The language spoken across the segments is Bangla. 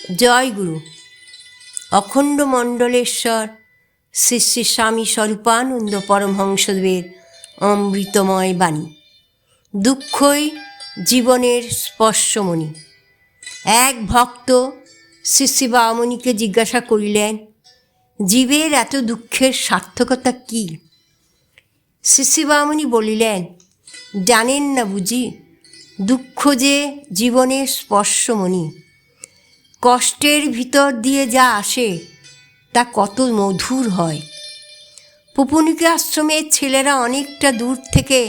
জয় গুরু। অখণ্ড মণ্ডলেশ্বর শ্রী শ্রী স্বামী স্বরূপানন্দ পরমহংসদেবের অমৃতময় বাণী। দুঃখই জীবনের স্পর্শমণি। এক ভক্ত শ্রী শ্রী বামণিকে জিজ্ঞাসা করিলেন, জীবের এত দুঃখের সার্থকতা কী? শ্রী শ্রী বামণি বলিলেন, জানেন না বুঝি? দুঃখ যে জীবনের স্পর্শমণি। কষ্টের ভিতর দিয়ে যা আসে তা কত মধুর হয়। পুপুনিকা আশ্রমের ছেলেরা অনেকটা দূর থেকে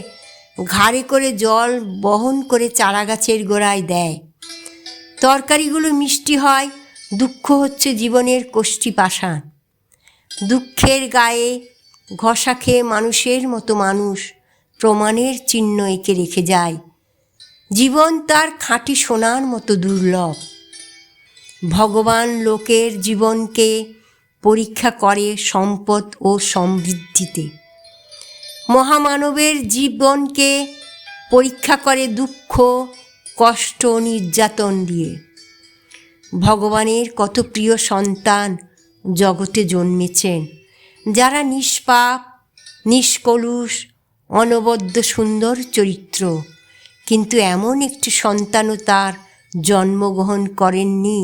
ঘাড়ে করে জল বহন করে চারাগাছের গোড়ায় দেয়। তরকারিগুলো মিষ্টি হয়। দুঃখ হচ্ছে জীবনের কষ্টি পাষাণ। দুঃখের গায়ে ঘষা খেয়ে মানুষের মতো মানুষ প্রমাণের চিহ্ন এঁকে রেখে যায়। জীবন তার খাঁটি সোনার মতো দুর্লভ। ভগবান লোকের জীবনকে পরীক্ষা করে সম্পদ ও সমৃদ্ধিতে, মহামানবের জীবনকে পরীক্ষা করে দুঃখ, কষ্ট, নির্যাতন দিয়ে। ভগবানের কত প্রিয় সন্তান জগতে জন্মেছেন, যারা নিষ্পাপ, নিষ্কলুষ, অনবদ্য সুন্দর চরিত্র, কিন্তু এমন একটি সন্তানও তার জন্মগ্রহণ করেননি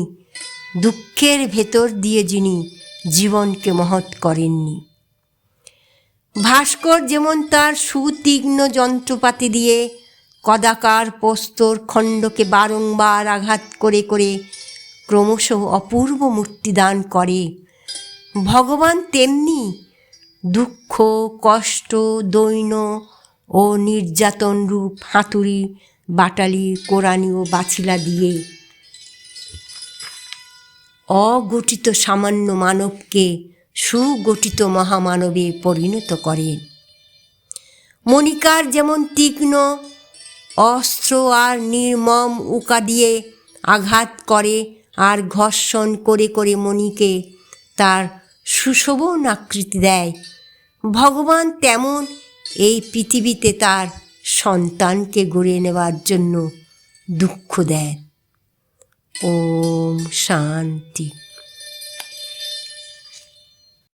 দুঃখের ভেতর দিয়ে, যিনি জীবনকে মহৎ করেননি। ভাস্কর যেমন তার সুতীক্ষ্ণ যন্ত্রপাতি দিয়ে কদাকার প্রস্তর খণ্ডকে বারংবার আঘাত করে করে ক্রমশ অপূর্ব মূর্তি দান করে, ভগবান তেমনি দুঃখ, কষ্ট, দৈন্য ও নির্যাতন রূপ হাতুড়ি, বাটালি, কোরানি ও বাছিলা দিয়ে অগঠিত সামান্য মানবকে সুগঠিত মহামানবে পরিণত করেন। মণিকার যেমন তীক্ষ্ণ অস্ত্র আর নির্মম উকা দিয়ে আঘাত করে আর ঘর্ষণ করে করে মণিকে তার সুশোভন আকৃতি দেয়, ভগবান তেমন এই পৃথিবীতে তার সন্তানকে গড়ে নেওয়ার জন্য দুঃখ দেন। ওম শান্তি।